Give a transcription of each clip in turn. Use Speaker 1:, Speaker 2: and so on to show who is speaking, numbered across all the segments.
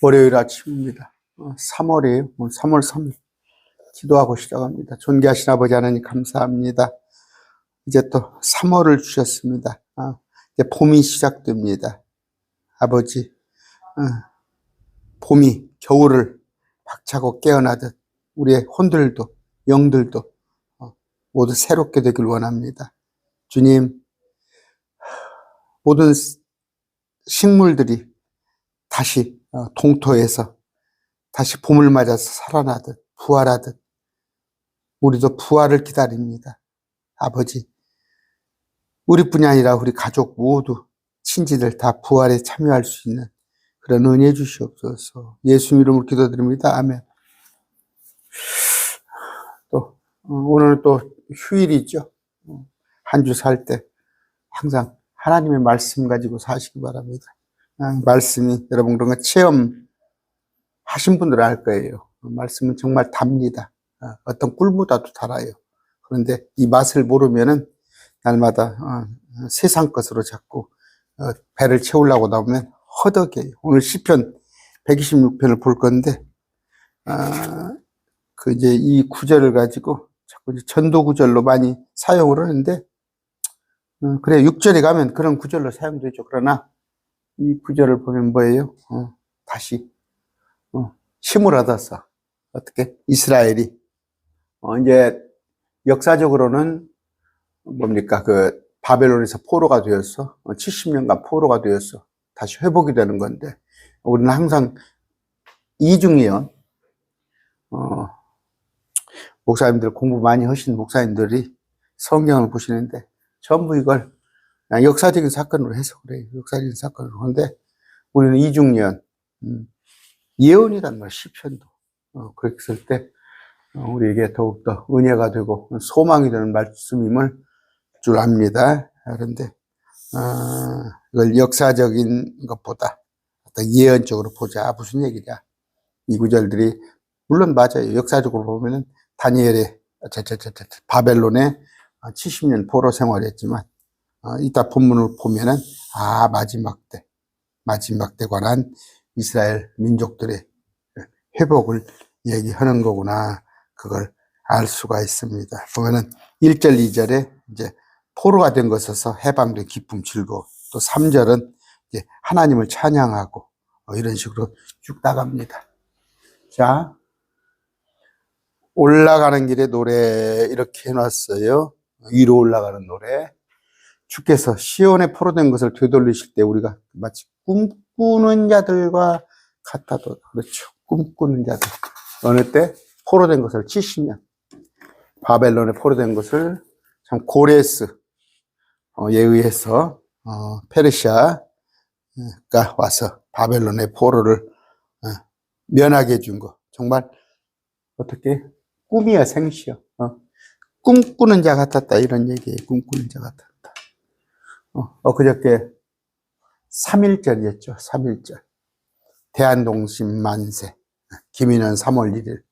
Speaker 1: 월요일 아침입니다. 3월이에요. 3월 3일. 기도하고 시작합니다. 존귀하신 아버지 하나님 감사합니다. 이제 또 3월을 주셨습니다. 이제 봄이 시작됩니다. 아버지, 봄이 겨울을 박차고 깨어나듯 우리의 혼들도 영들도 모두 새롭게 되길 원합니다. 주님, 모든 식물들이 다시 동토에서 다시 봄을 맞아서 살아나듯 부활하듯 우리도 부활을 기다립니다. 아버지, 우리뿐이 아니라 우리 가족 모두 친지들 다 부활에 참여할 수 있는 그런 은혜 주시옵소서. 예수 이름으로 기도드립니다. 아멘. 또 오늘은 또 휴일이죠. 한 주 살 때 항상 하나님의 말씀 가지고 사시기 바랍니다. 말씀이 여러분 그런 거 체험하신 분들은 알 거예요. 말씀은 정말 답니다. 어떤 꿀보다도 달아요. 그런데 이 맛을 모르면은 날마다 세상 것으로 자꾸 배를 채우려고 나오면 허덕이에요. 오늘 시편 126편을 볼 건데 이제 이 구절을 가지고 자꾸 이제 전도 구절로 많이 사용을 하는데 그래 6절에 가면 그런 구절로 사용되죠. 그러나 이 구절을 보면 뭐예요? 다시 힘을 얻어서 어떻게 이스라엘이 이제 역사적으로는 뭡니까 그 바벨론에서 포로가 되어서 70년간 포로가 되어서 다시 회복이 되는 건데 우리는 항상 이중예언 목사님들 공부 많이 하신 목사님들이 성경을 보시는데 전부 이걸 역사적인 사건으로 해석을 해요. 역사적인 사건으로. 그런데 우리는 이중예언 예언이란 말 시편도 그랬을 때 우리에게 더욱더 은혜가 되고 소망이 되는 말씀임을 줄 압니다. 그런데 이걸 역사적인 것보다 어떤 예언적으로 보자. 무슨 얘기냐. 이 구절들이 물론 맞아요. 역사적으로 보면은 다니엘의 바벨론에 70년 포로 생활했지만 이따 본문을 보면은 마지막 때 관한 이스라엘 민족들의 회복을 얘기하는 거구나. 그걸 알 수가 있습니다. 보면은 1절, 2절에 이제 포로가 된 것에서 해방된 기쁨, 즐거움. 또 3절은 이제 하나님을 찬양하고 이런 식으로 쭉 나갑니다. 자, 올라가는 길에 노래 이렇게 해놨어요. 위로 올라가는 노래. 주께서 시온에 포로된 것을 되돌리실 때 우리가 마치 꿈꾸는 자들과 같아도 그렇죠. 꿈꾸는 자들. 어느 때? 포로된 것을 70년. 바벨론에 포로된 것을 참 고레스에 의해서 페르시아가 와서 바벨론의 포로를 면하게 해준 거. 정말 어떻게 꿈이야 생시야. 꿈꾸는 자 같았다 이런 얘기예요. 꿈꾸는 자 같았다. 그저께 3.1절이었죠. 3.1절. 대한동심 만세. 김인현 3월 1일.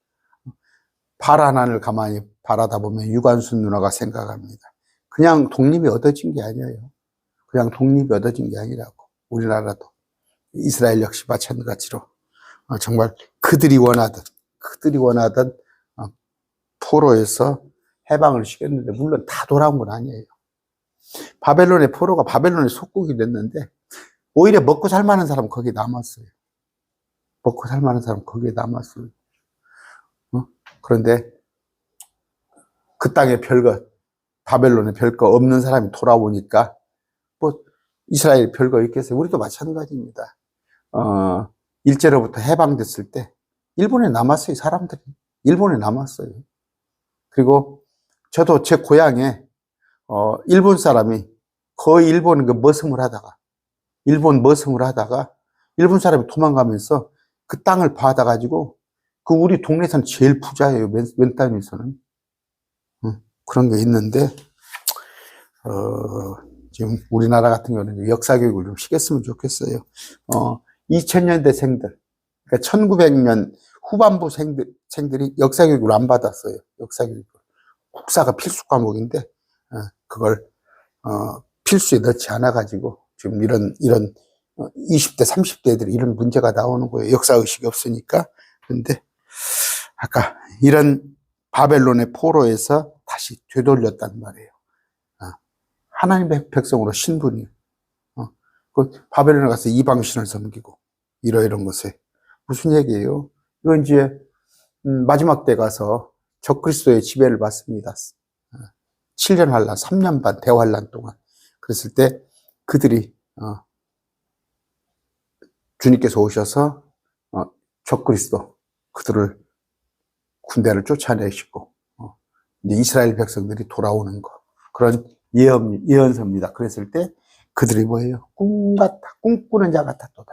Speaker 1: 파란 하늘 가만히 바라다 보면 유관순 누나가 생각합니다. 그냥 독립이 얻어진 게 아니에요. 그냥 독립이 얻어진 게 아니라고. 우리나라도 이스라엘 역시 마찬가지로 정말 그들이 원하던 포로에서 해방을 시켰는데 물론 다 돌아온 건 아니에요. 바벨론의 포로가 바벨론의 속국이 됐는데 오히려 먹고 살만한 사람은 거기에 남았어요. 먹고 살만한 사람은 거기에 남았어요. 그런데 그 땅에 별거 바벨론에 별거 없는 사람이 돌아오니까 뭐 이스라엘 별거 있겠어요. 우리도 마찬가지입니다. 일제로부터 해방됐을 때 일본에 남았어요. 사람들이 일본에 남았어요. 그리고 저도 제 고향에 일본 사람이 거의 일본 머슴을 하다가 일본 사람이 도망가면서 그 땅을 받아가지고 그 우리 동네에서는 제일 부자예요. 맨 땅에서는. 그런 게 있는데 지금 우리나라 같은 경우는 역사 교육을 좀 시켰으면 좋겠어요. 2000년대생들, 그러니까 1900년 후반부 생들이 역사 교육을 안 받았어요. 역사 교육을. 국사가 필수 과목인데 그걸 필수에 넣지 않아 가지고 지금 이런 20대, 30대 애들이 이런 문제가 나오는 거예요. 역사의식이 없으니까. 그런데 아까 이런 바벨론의 포로에서 다시 되돌렸단 말이에요. 하나님의 백성으로 신분이. 그 바벨론에 가서 이방신을 섬기고 이런 것에 무슨 얘기예요? 이건 이제 마지막 때 가서 적그리스도의 지배를 받습니다. 7년 환란, 3년 반 대환란 동안. 그랬을 때 그들이 주님께서 오셔서 적그리스도 그들을 군대를 쫓아내시고 이제 이스라엘 백성들이 돌아오는 거, 그런 예언서입니다. 그랬을 때 그들이 뭐예요? 꿈꾸는 자 같았도다.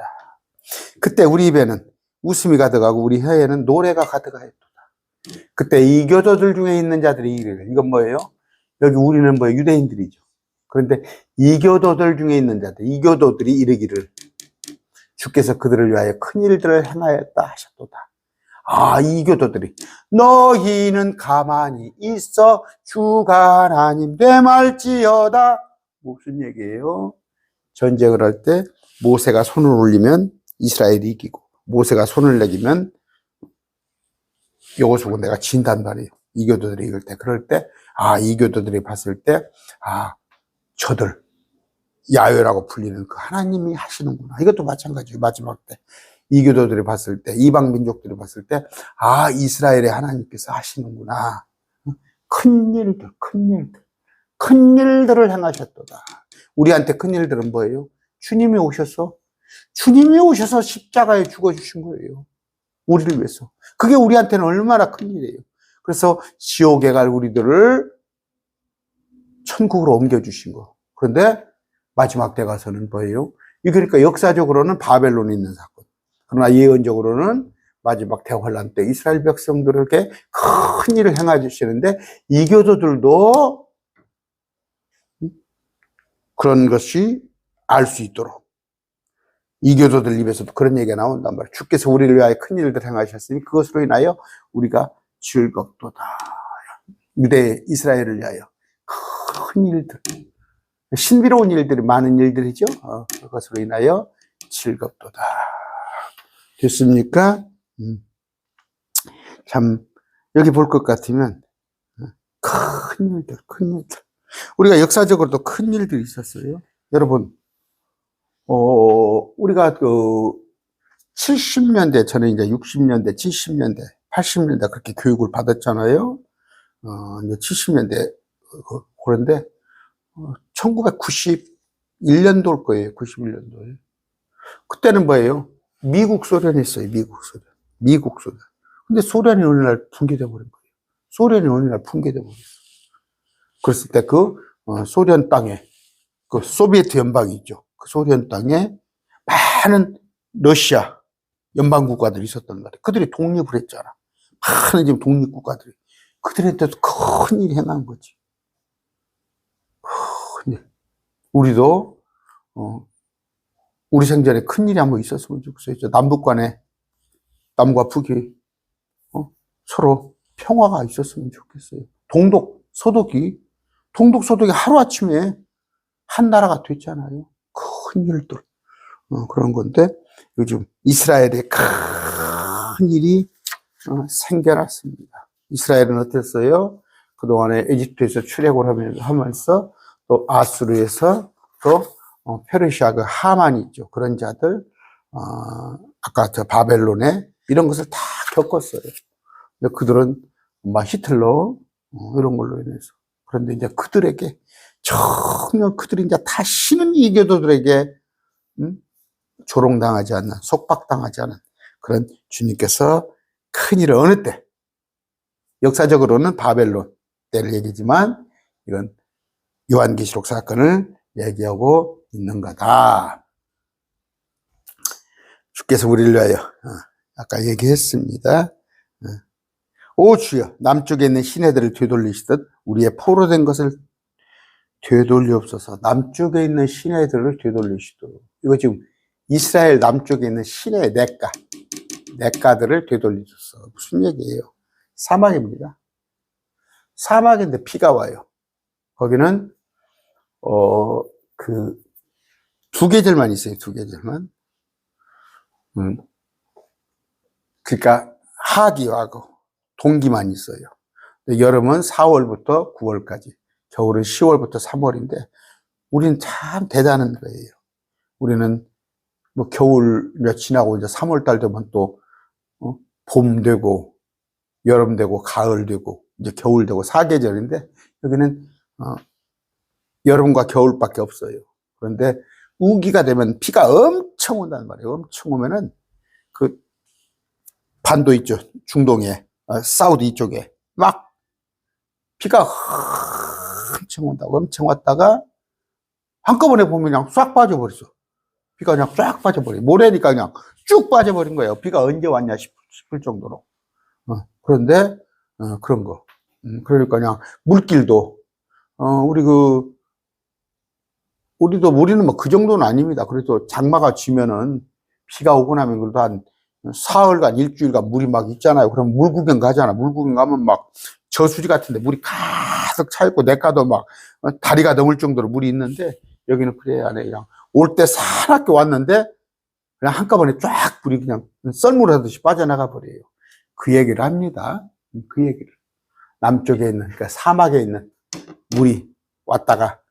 Speaker 1: 그때 우리 입에는 웃음이 가득하고 우리 혀에는 노래가 가득하였도다. 그때 이교도들 중에 있는 자들이 이르기를, 이건 뭐예요? 여기 우리는 뭐예요? 유대인들이죠. 그런데 이교도들 중에 있는 자들, 이교도들이 이르기를, 주께서 그들을 위하여 큰 일들을 행하였다 하셨도다. 이교도들이, 너희는 가만히 있어 주가 하나님 되말지어다. 무슨 얘기예요? 전쟁을 할 때 모세가 손을 올리면 이스라엘이 이기고, 모세가 손을 내리면 여호수아가 내가 진단 말이에요. 이교도들이 이길 때. 그럴 때 이교도들이 봤을 때 저들 야훼라고 불리는 그 하나님이 하시는구나. 이것도 마찬가지예요. 마지막 때 이교도들이 봤을 때, 이방 민족들이 봤을 때 이스라엘의 하나님께서 하시는구나. 큰 일들을 행하셨도다. 우리한테 큰 일들은 뭐예요? 주님이 오셔서 십자가에 죽어주신 거예요. 우리를 위해서. 그게 우리한테는 얼마나 큰 일이에요. 그래서 지옥에 갈 우리들을 천국으로 옮겨주신 거. 그런데 마지막 때 가서는 뭐예요? 그러니까 역사적으로는 바벨론에 있는 사건. 그러나 예언적으로는 마지막 대환란 때 이스라엘 백성들에게 큰 일을 행해 주시는데, 이교도들도 그런 것이 알 수 있도록, 이교도들 입에서도 그런 얘기가 나온단 말이에요. 주께서 우리를 위하여 큰 일들 행하셨으니 그것으로 인하여 우리가 즐겁도다. 유대 이스라엘을 위하여 큰 일들, 신비로운 일들이 많은 일들이죠. 그것으로 인하여 즐겁도다. 됐습니까? 참 여기 볼 것 같으면 큰 일들. 우리가 역사적으로도 큰 일들이 있었어요. 여러분, 우리가 70년대, 저는 이제 60년대, 70년대, 80년대 그렇게 교육을 받았잖아요. 이제 70년대, 그런데, 1991년도일 거예요. 91년도에. 그때는 뭐예요? 미국 소련이 있어요. 미국 소련. 근데 소련이 어느 날 붕괴돼 버린 거예요. 그랬을 때 소련 땅에, 소비에트 연방이 있죠. 그 소련 땅에 많은 러시아 연방 국가들이 있었단 말이에요. 그들이 독립을 했잖아. 많은 지금 독립국가들이. 그들한테도 큰 일이 행한 거지. 큰 일. 우리도, 우리 생전에 큰 일이 한번 있었으면 좋겠어요. 남북 간에, 남과 북이, 서로 평화가 있었으면 좋겠어요. 동독, 서독이 하루아침에 한 나라가 됐잖아요. 큰 일들. 그런 건데, 요즘 이스라엘에 큰 일이 생겨났습니다. 이스라엘은 어땠어요? 그동안에 에집트에서 출애굽을 하면서, 또 아수르에서, 또 페르시아 하만이 있죠. 그런 자들, 아까 저 바벨론에 이런 것을 다 겪었어요. 근데 그들은 막 히틀러 이런 걸로 인해서. 그런데 이제 그들에게 전혀 그들이 이제 다시는 이교도들에게 조롱당하지 않는, 속박당하지 않은 그런 주님께서 큰 일을 어느 때, 역사적으로는 바벨론 때를 얘기지만 이건 요한계시록 사건을 얘기하고 있는 거다. 주께서 우리를 위하여 아까 얘기했습니다. 오 주여, 남쪽에 있는 시내들을 되돌리시듯 우리의 포로된 것을 되돌리옵소서. 남쪽에 있는 시내들을 되돌리시도록. 이거 지금 이스라엘 남쪽에 있는 시내 냇가들을 되돌리소서. 무슨 얘기예요? 사막입니다. 사막인데 비가 와요. 거기는 두 계절만 있어요, 두 계절만. 그러니까 하기하고 동기만 있어요. 여름은 4월부터 9월까지, 겨울은 10월부터 3월인데, 우리는 참 대단한 거예요. 우리는 뭐 겨울 몇 지나고 이제 3월 달 되면 또 봄 되고 여름 되고 가을 되고 이제 겨울 되고 사계절인데, 여기는 여름과 겨울밖에 없어요. 그런데 우기가 되면 비가 엄청 온단 말이에요. 엄청 오면은 그 반도 있죠, 중동에, 사우디 이쪽에 막 비가 엄청 온다고. 엄청 왔다가 한꺼번에 보면 그냥 싹 빠져버렸어. 비가 그냥 쫙 빠져버려. 모래니까 그냥 쭉 빠져버린 거예요. 비가 언제 왔냐 싶을 정도로. 그런데 그런 거. 그러니까 그냥 물길도 우리는 뭐 그 정도는 아닙니다. 그래도 장마가 지면은 비가 오고 나면 그래도 한 사흘간 일주일간 물이 막 있잖아요. 그럼 물 구경 가잖아. 물 구경 가면 막 저수지 같은데 물이 가득 차 있고 내가도 막 다리가 넘을 정도로 물이 있는데, 여기는 그래 안 해. 그냥 올 때 사납게 왔는데 그냥 한꺼번에 쫙 물이 그냥 썰물 하듯이 빠져나가 버려요. 그 얘기를 합니다. 그 얘기를. 남쪽에 있는, 그러니까 사막에 있는 물이 왔다가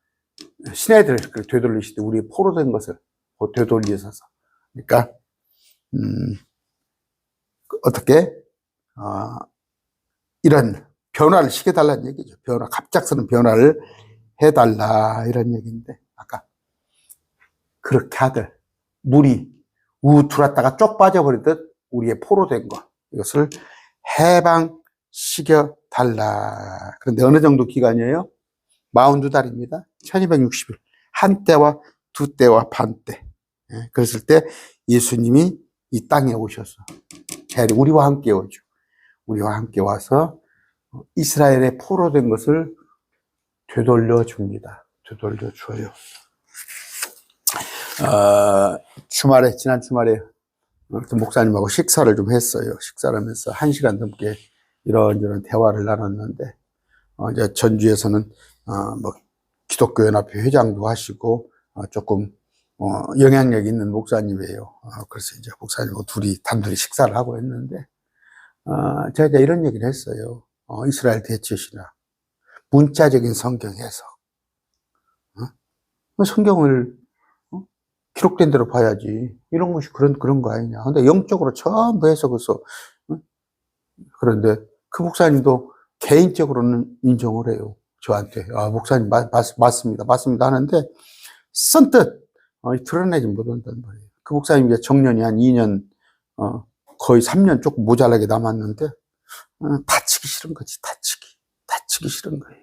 Speaker 1: 시내들을 되돌리시되 우리 포로된 것을 되돌리셔서. 그러니까 어떻게 이런 변화를 시켜달라는 얘기죠. 갑작스러운 변화를 해달라, 이런 얘기인데, 아까 그렇게 하들 물이 들어왔다가 쪽 빠져버리듯 우리의 포로된 것, 이것을 해방시켜달라. 그런데 어느 정도 기간이에요? 42달입니다. 1260일. 한 때와 두 때와 반 때. 그랬을 때 예수님이 이 땅에 오셔서 우리와 함께 오죠. 우리와 함께 와서 이스라엘의 포로된 것을 되돌려 줍니다. 되돌려 줘요. 지난 주말에 목사님하고 식사를 좀 했어요. 식사를 하면서 1시간 넘게 이런저런 대화를 나눴는데, 이제 전주에서는 뭐 기독교연합회 회장도 하시고 조금 영향력 있는 목사님이에요. 그래서 이제 목사님하고 단둘이 식사를 하고 했는데, 제가 이제 이런 얘기를 했어요. 이스라엘 대처시나 문자적인 성경 해석, 성경을 기록된 대로 봐야지, 이런 것이 그런 거 아니냐. 근데 영적으로 전부 해석해서. 그런데 그 목사님도 개인적으로는 인정을 해요. 저한테. 목사님 맞습니다 하는데 선뜻 드러내지 못한단 말이에요. 그 목사님 이제 정년이 한 2년, 거의 3년 조금 모자라게 남았는데, 다치기 싫은 거지. 다치기 싫은 거예요.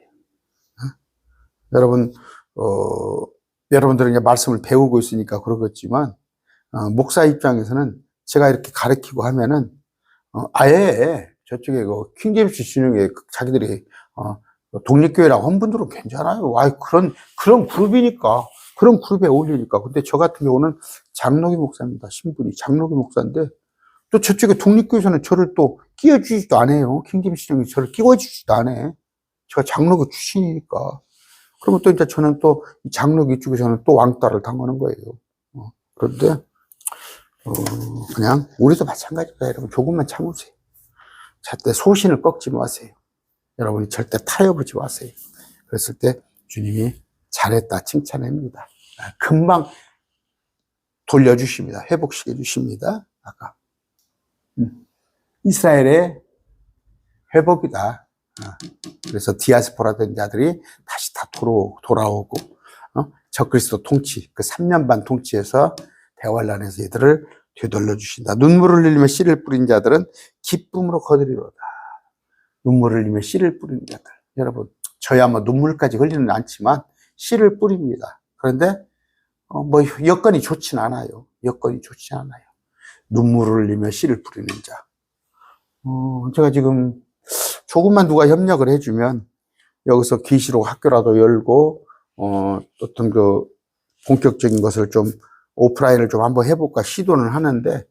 Speaker 1: 여러분, 여러분들은 이제 말씀을 배우고 있으니까 그러겠지만, 목사 입장에서는 제가 이렇게 가르치고 하면은, 아예 저쪽에 킹제임스 진영에 자기들이, 독립교회라고 한 분들은 괜찮아요. 그런 그룹이니까, 그런 그룹에 어울리니까. 근데 저 같은 경우는 장로교 목사입니다. 신분이 장로교 목사인데, 또 저쪽에 독립교회에서는 저를 또 끼워주지도 않아요. 킹제임스 진영이 저를 끼워주지도 않아요. 제가 장로교 출신이니까. 그러면 또 이제 저는 또 장로교 이쪽에서는 또 왕따를 당하는 거예요. 그런데 그냥 우리도 마찬가지입니다. 여러분, 조금만 참으세요. 절대 소신을 꺾지 마세요. 여러분이 절대 타협하지 마세요. 그랬을 때 주님이 잘했다 칭찬합니다. 금방 돌려주십니다. 회복시켜 주십니다. 아까 이스라엘의 회복이다. 그래서 디아스포라 된 자들이 다시 다 돌아오고, 적그리스도 통치, 그 3년 반 통치에서 대환란에서 얘들을 되돌려 주신다. 눈물을 흘리며 씨를 뿌린 자들은 기쁨으로 거두리로다. 눈물을 흘리며 씨를 뿌리는 자들. 여러분, 저야 뭐 눈물까지 흘리는 않지만 씨를 뿌립니다. 그런데 뭐 여건이 좋진 않아요. 여건이 좋지 않아요. 눈물을 흘리며 씨를 뿌리는 자. 제가 지금 조금만 누가 협력을 해주면 여기서 기시록 학교라도 열고 어떤 그 본격적인 것을 좀 오프라인을 좀 한번 해볼까 시도는 하는데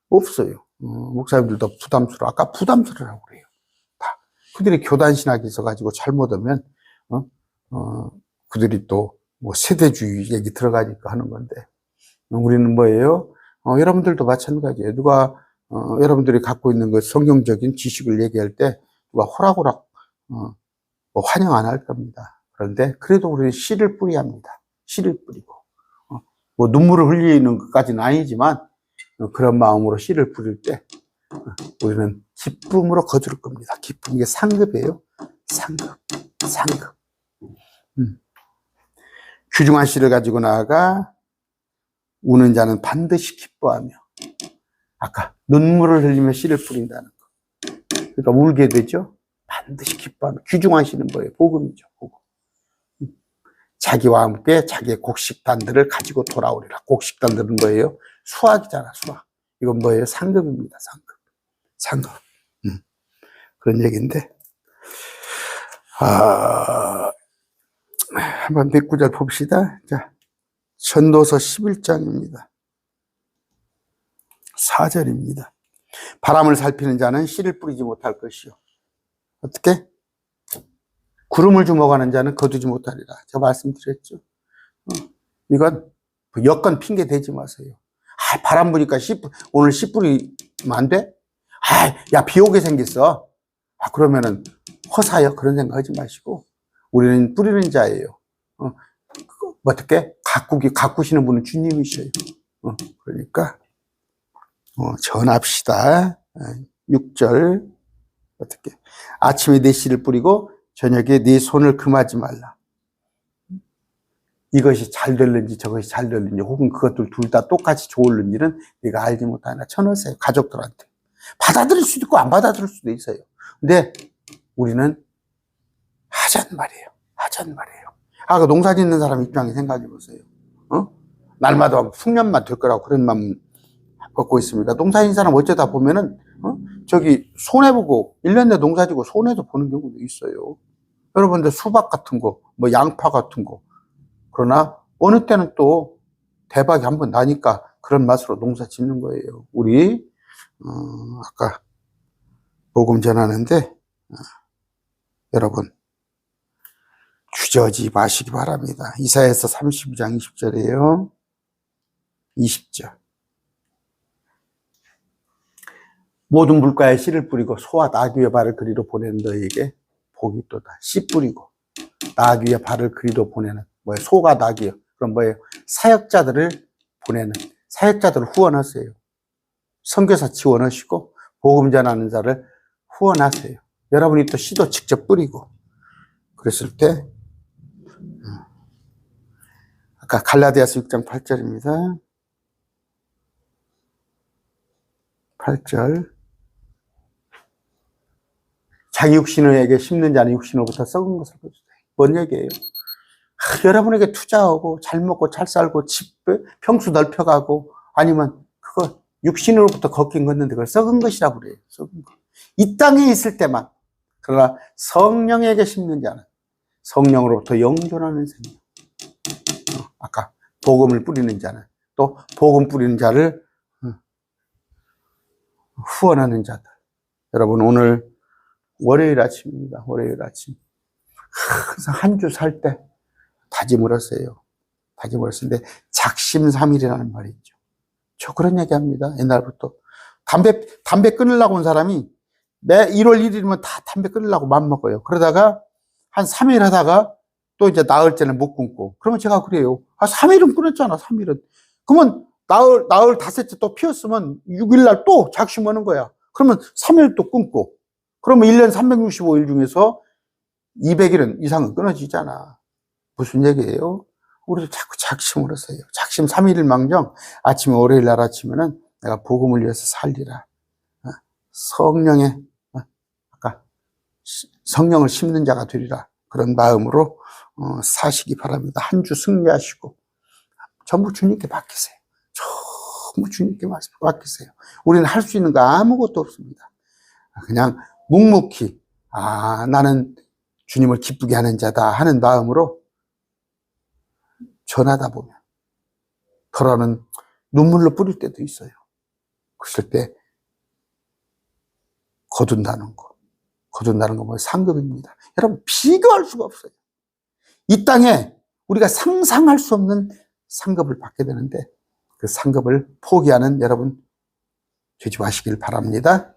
Speaker 1: 없어요. 목사님들도 아까 부담스러워라고 그래요. 다 그들이 교단 신학이 있어가지고 잘못하면 그들이 또 뭐 세대주의 얘기 들어가니까 하는 건데, 우리는 뭐예요? 여러분들도 마찬가지예요. 누가 여러분들이 갖고 있는 그 성경적인 지식을 얘기할 때 누가 호락호락 뭐 환영 안 할 겁니다. 그런데 그래도 우리는 씨를 뿌려야 합니다. 씨를 뿌리고 뭐 눈물을 흘리는 것까지는 아니지만 그런 마음으로 씨를 뿌릴 때 우리는 기쁨으로 거두를 겁니다. 기쁨, 이게 상급이에요. 상급. 귀중한 씨를 가지고 나아가 우는 자는 반드시 기뻐하며, 아까 눈물을 흘리며 씨를 뿌린다는 거. 그러니까 울게 되죠. 반드시 기뻐하며. 귀중한 씨는 뭐예요? 복음이죠. 복음. 자기와 함께 자기의 곡식단들을 가지고 돌아오리라. 곡식단들은 뭐예요? 수확이잖아, 수확. 이건 뭐예요? 상급입니다. 상급. 그런 얘기인데, 한번 몇 구절 봅시다. 자, 전도서 11장입니다. 4절입니다. 바람을 살피는 자는 씨를 뿌리지 못할 것이요. 어떻게? 구름을 주먹하는 자는 거두지 못하리라. 제가 말씀드렸죠. 이건 여건 핑계 대지 마세요. 바람 부니까 오늘 씨 뿌리면 안 돼? 야, 비 오게 생겼어. 그러면은 허사요. 그런 생각 하지 마시고, 우리는 뿌리는 자예요. 어떻게? 가꾸시는 분은 주님이셔요. 그러니까, 전합시다. 6절. 어떻게? 아침에 네 씨를 뿌리고, 저녁에 네 손을 금하지 말라. 이것이 잘 될는지 저것이 잘 될는지, 혹은 그것들 둘 다 똑같이 좋을는지는 네가 알지 못하나 쳐넣으세요. 가족들한테. 받아들일 수도 있고 안 받아들일 수도 있어요. 근데 우리는 하자는 말이에요. 그 농사 짓는 사람 입장에 생각해 보세요. 날마다 풍년만 될 거라고 그런 마음 갖고 있습니다. 농사 짓는 사람 어쩌다 보면은 저기 손해보고 1년 내 농사 짓고 손해도 보는 경우도 있어요. 여러분들 수박 같은 거, 뭐 양파 같은 거. 그러나 어느 때는 또 대박이 한번 나니까 그런 맛으로 농사 짓는 거예요. 우리 아까 복음 전하는데 여러분 주저하지 마시기 바랍니다. 이사야서 32장 20절이에요. 20절. 모든 물가에 씨를 뿌리고 소와 나귀의 발을 그리로 보내는 너에게 복이 있도다. 씨 뿌리고 나귀의 발을 그리로 보내는, 뭐예요? 소가 나귀요. 그럼 뭐예요? 사역자들을 보내는, 사역자들을 후원하세요. 선교사 지원하시고 복음 전하는 자를 후원하세요. 여러분이 또 씨도 직접 뿌리고. 그랬을 때 아까 갈라디아서 6장 8절입니다. 8절. 자기 육신에게 심는 자는 육신으로부터 썩은 것을 거두되. 뭔 얘기예요? 여러분에게 투자하고 잘 먹고 잘 살고 집 평수 넓혀가고, 아니면 그거 육신으로부터 걷긴 걷는데 그걸 썩은 것이라고 그래요. 썩은 것. 이 땅에 있을 때만. 그러나 성령에게 심는 자는 성령으로부터 영존하는 생명. 아까 복음을 뿌리는 자는, 또 복음 뿌리는 자를 후원하는 자들. 여러분, 오늘 월요일 아침입니다. 월요일 아침. 항상 한 주 살 때 다짐을 하세요. 다짐을 했는데 작심삼일이라는 말이 있죠. 저 그런 얘기 합니다. 옛날부터. 담배 끊으려고 온 사람이 매 1월 1일이면 다 담배 끊으려고 맘먹어요. 그러다가 한 3일 하다가 또 이제 나흘째는 못 끊고. 그러면 제가 그래요. 3일은 끊었잖아, 3일은. 그러면 나흘 닷새째 또 피었으면 6일날 또 작심하는 거야. 그러면 3일 또 끊고. 그러면 1년 365일 중에서 200일은 이상은 끊어지잖아. 무슨 얘기예요? 우리도 자꾸 작심을 하세요. 작심 3일을 망정 아침에 월요일 날 아침에는 내가 복음을 위해서 살리라. 성령의 아까 성령을 심는 자가 되리라. 그런 마음으로 사시기 바랍니다. 한 주 승리하시고 전부 주님께 맡기세요. 전부 주님께 맡기세요. 우리는 할 수 있는 거 아무것도 없습니다. 그냥 묵묵히 나는 주님을 기쁘게 하는 자다 하는 마음으로 전하다 보면 더러는 눈물로 뿌릴 때도 있어요. 그랬을 때 거둔다는 거 뭐 상급입니다. 여러분, 비교할 수가 없어요. 이 땅에 우리가 상상할 수 없는 상급을 받게 되는데 그 상급을 포기하는 여러분 되지 마시길 바랍니다.